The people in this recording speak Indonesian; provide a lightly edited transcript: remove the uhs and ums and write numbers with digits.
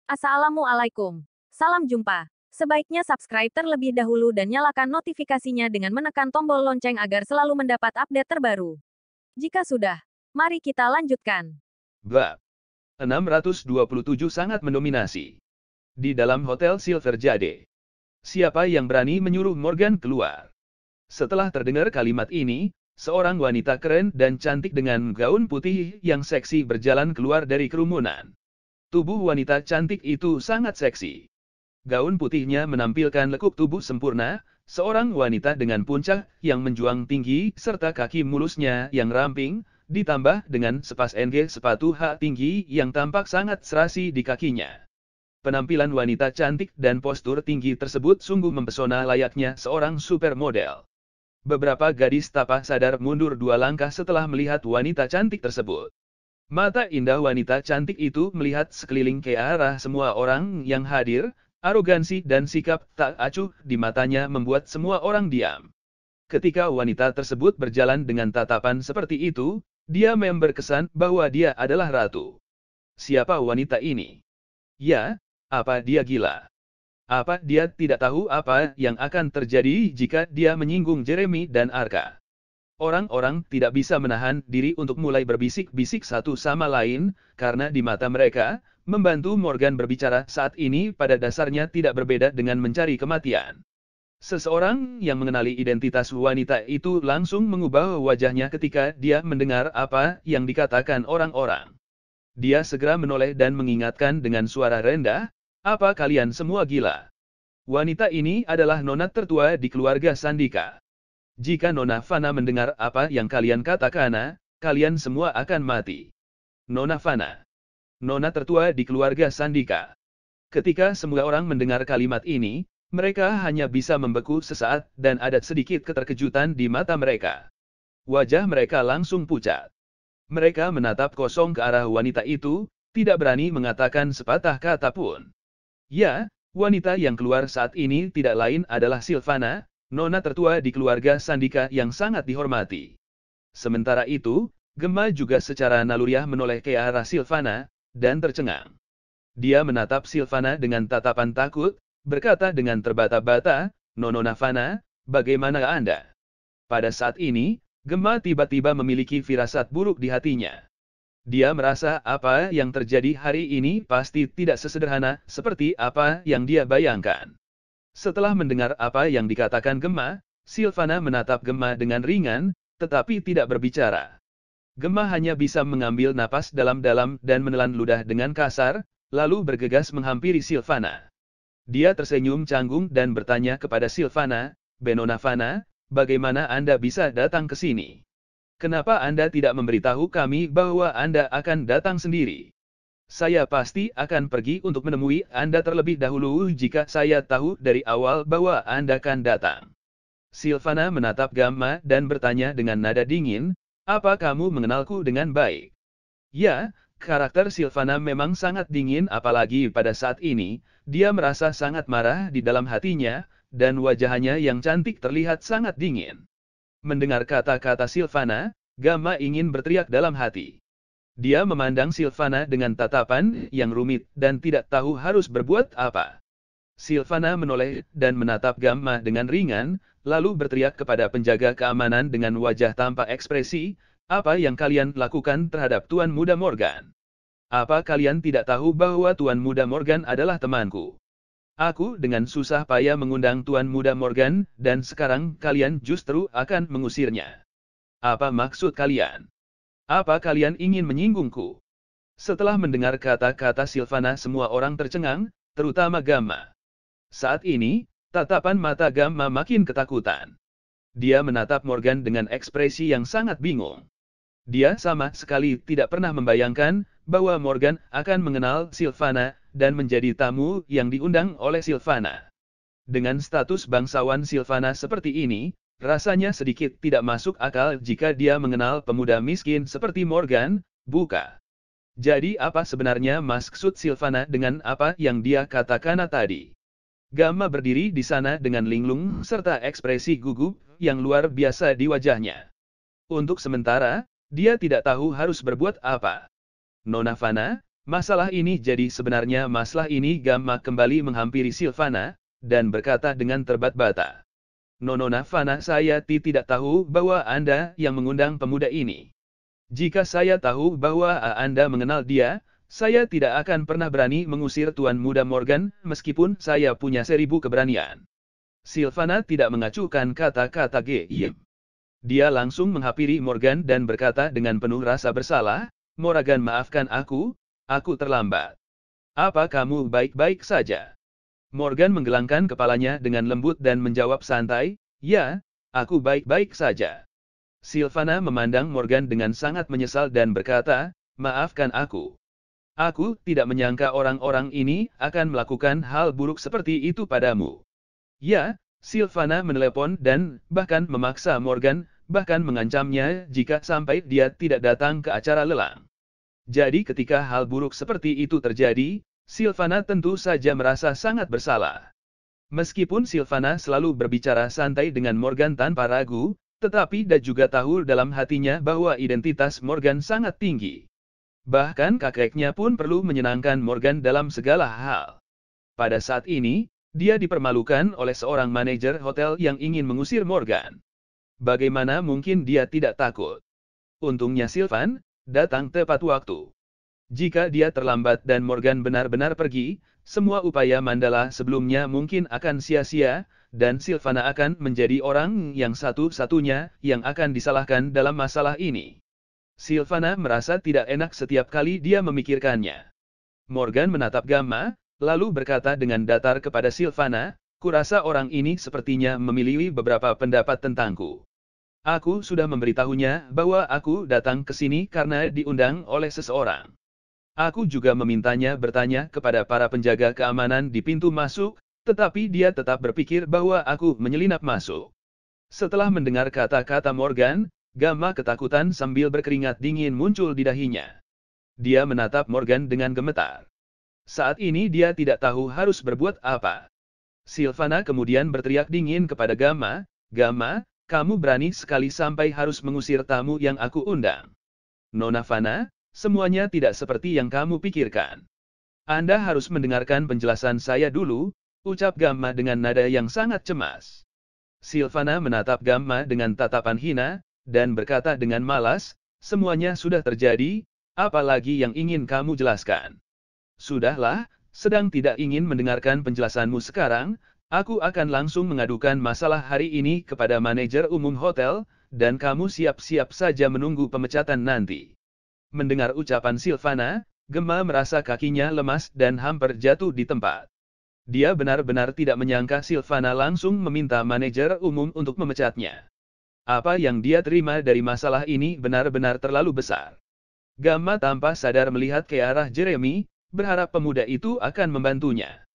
Assalamualaikum. Salam jumpa. Sebaiknya subscribe terlebih dahulu dan nyalakan notifikasinya dengan menekan tombol lonceng agar selalu mendapat update terbaru. Jika sudah, mari kita lanjutkan. Bab 627 sangat mendominasi. Di dalam Hotel Silver Jade. Siapa yang berani menyuruh Morgan keluar? Setelah terdengar kalimat ini, seorang wanita keren dan cantik dengan gaun putih yang seksi berjalan keluar dari kerumunan. Tubuh wanita cantik itu sangat seksi. Gaun putihnya menampilkan lekuk tubuh sempurna, seorang wanita dengan puncak yang menjuang tinggi serta kaki mulusnya yang ramping, ditambah dengan sepas NG sepatu hak tinggi yang tampak sangat serasi di kakinya. Penampilan wanita cantik dan postur tinggi tersebut sungguh mempesona layaknya seorang supermodel. Beberapa gadis tanpa sadar mundur 2 langkah setelah melihat wanita cantik tersebut. Mata indah wanita cantik itu melihat sekeliling ke arah semua orang yang hadir, arogansi dan sikap tak acuh di matanya membuat semua orang diam. Ketika wanita tersebut berjalan dengan tatapan seperti itu, dia berkesan bahwa dia adalah ratu. Siapa wanita ini? Ya, apa dia gila? Apa dia tidak tahu apa yang akan terjadi jika dia menyinggung Jeremy dan Arka? Orang-orang tidak bisa menahan diri untuk mulai berbisik-bisik satu sama lain, karena di mata mereka, membantu Morgan berbicara saat ini pada dasarnya tidak berbeda dengan mencari kematian. Seseorang yang mengenali identitas wanita itu langsung mengubah wajahnya ketika dia mendengar apa yang dikatakan orang-orang. Dia segera menoleh dan mengingatkan dengan suara rendah, "Apa kalian semua gila? Wanita ini adalah nona tertua di keluarga Sandika. Jika Nona Fana mendengar apa yang kalian katakan, kalian semua akan mati." Nona Fana, nona tertua di keluarga Sandika. Ketika semua orang mendengar kalimat ini, mereka hanya bisa membeku sesaat dan ada sedikit keterkejutan di mata mereka. Wajah mereka langsung pucat. Mereka menatap kosong ke arah wanita itu, tidak berani mengatakan sepatah kata pun. Ya, wanita yang keluar saat ini tidak lain adalah Silvana, nona tertua di keluarga Sandika yang sangat dihormati. Sementara itu, Gemma juga secara naluriah menoleh ke arah Silvana, dan tercengang. Dia menatap Silvana dengan tatapan takut, berkata dengan terbata-bata, "Nona Fana, bagaimana Anda?" Pada saat ini, Gemma tiba-tiba memiliki firasat buruk di hatinya. Dia merasa apa yang terjadi hari ini pasti tidak sesederhana seperti apa yang dia bayangkan. Setelah mendengar apa yang dikatakan Gemma, Silvana menatap Gemma dengan ringan, tetapi tidak berbicara. Gemma hanya bisa mengambil napas dalam-dalam dan menelan ludah dengan kasar, lalu bergegas menghampiri Silvana. Dia tersenyum canggung dan bertanya kepada Silvana, "Nona Fana, bagaimana Anda bisa datang ke sini? Kenapa Anda tidak memberitahu kami bahwa Anda akan datang sendiri? Saya pasti akan pergi untuk menemui Anda terlebih dahulu jika saya tahu dari awal bahwa Anda akan datang." Silvana menatap Gemma dan bertanya dengan nada dingin, "Apa kamu mengenalku dengan baik?" Ya, karakter Silvana memang sangat dingin apalagi pada saat ini, dia merasa sangat marah di dalam hatinya, dan wajahnya yang cantik terlihat sangat dingin. Mendengar kata-kata Silvana, Gemma ingin berteriak dalam hati. Dia memandang Silvana dengan tatapan yang rumit dan tidak tahu harus berbuat apa. Silvana menoleh dan menatap Gemma dengan ringan, lalu berteriak kepada penjaga keamanan dengan wajah tanpa ekspresi, "Apa yang kalian lakukan terhadap Tuan Muda Morgan? Apa kalian tidak tahu bahwa Tuan Muda Morgan adalah temanku? Aku dengan susah payah mengundang Tuan Muda Morgan, dan sekarang kalian justru akan mengusirnya. Apa maksud kalian? Apa kalian ingin menyinggungku?" Setelah mendengar kata-kata Silvana semua orang tercengang, terutama Gemma. Saat ini, tatapan mata Gemma makin ketakutan. Dia menatap Morgan dengan ekspresi yang sangat bingung. Dia sama sekali tidak pernah membayangkan bahwa Morgan akan mengenal Silvana dan menjadi tamu yang diundang oleh Silvana. Dengan status bangsawan Silvana seperti ini, rasanya sedikit tidak masuk akal jika dia mengenal pemuda miskin seperti Morgan, bukan? Jadi apa sebenarnya maksud Silvana dengan apa yang dia katakan tadi? Gemma berdiri di sana dengan linglung serta ekspresi gugup yang luar biasa di wajahnya. Untuk sementara, dia tidak tahu harus berbuat apa. "Nona Fana, Masalah ini jadi sebenarnya masalah ini Gamma kembali menghampiri Sylvana, dan berkata dengan terbata-bata. Nona Fana, saya tidak tahu bahwa Anda yang mengundang pemuda ini. Jika saya tahu bahwa Anda mengenal dia, saya tidak akan pernah berani mengusir Tuan Muda Morgan, meskipun saya punya 1000 keberanian. Sylvana tidak mengacuhkan kata-kata G.I. Dia langsung menghampiri Morgan dan berkata dengan penuh rasa bersalah, Morgan, maafkan aku terlambat. Apa kamu baik-baik saja? Morgan menggelangkan kepalanya dengan lembut dan menjawab santai, ya, aku baik-baik saja. Sylvana memandang Morgan dengan sangat menyesal dan berkata, maafkan aku. Aku tidak menyangka orang-orang ini akan melakukan hal buruk seperti itu padamu. Ya, Sylvana menelepon dan bahkan memaksa Morgan, bahkan mengancamnya jika sampai dia tidak datang ke acara lelang. Jadi ketika hal buruk seperti itu terjadi, Sylvana tentu saja merasa sangat bersalah. Meskipun Sylvana selalu berbicara santai dengan Morgan tanpa ragu, tetapi dia juga tahu dalam hatinya bahwa identitas Morgan sangat tinggi. Bahkan kakeknya pun perlu menyenangkan Morgan dalam segala hal. Pada saat ini, dia dipermalukan oleh seorang manajer hotel yang ingin mengusir Morgan. Bagaimana mungkin dia tidak takut? Untungnya Sylvan datang tepat waktu. Jika dia terlambat dan Morgan benar-benar pergi, semua upaya Mandala sebelumnya mungkin akan sia-sia, dan Sylvana akan menjadi orang yang satu-satunya yang akan disalahkan dalam masalah ini. Sylvana merasa tidak enak setiap kali dia memikirkannya. Morgan menatap Gamma, lalu berkata dengan datar kepada Sylvana, kurasa orang ini sepertinya memiliki beberapa pendapat tentangku. Aku sudah memberitahunya bahwa aku datang ke sini karena diundang oleh seseorang. Aku juga memintanya bertanya kepada para penjaga keamanan di pintu masuk, tetapi dia tetap berpikir bahwa aku menyelinap masuk. Setelah mendengar kata-kata Morgan, Gamma ketakutan sambil berkeringat dingin muncul di dahinya. Dia menatap Morgan dengan gemetar. Saat ini dia tidak tahu harus berbuat apa. Sylvana kemudian berteriak dingin kepada Gamma, Gamma, kamu berani sekali sampai harus mengusir tamu yang aku undang. Nona Fana, semuanya tidak seperti yang kamu pikirkan. Anda harus mendengarkan penjelasan saya dulu, ucap Gamma dengan nada yang sangat cemas. Sylvana menatap Gamma dengan tatapan hina, dan berkata dengan malas, semuanya sudah terjadi, apalagi yang ingin kamu jelaskan. Sudahlah, sedang tidak ingin mendengarkan penjelasanmu sekarang, aku akan langsung mengadukan masalah hari ini kepada manajer umum hotel, dan kamu siap-siap saja menunggu pemecatan nanti. Mendengar ucapan Sylvana, Gemma merasa kakinya lemas dan hampir jatuh di tempat. Dia benar-benar tidak menyangka Sylvana langsung meminta manajer umum untuk memecatnya. Apa yang dia terima dari masalah ini benar-benar terlalu besar. Gamma tanpa sadar melihat ke arah Jeremy, berharap pemuda itu akan membantunya.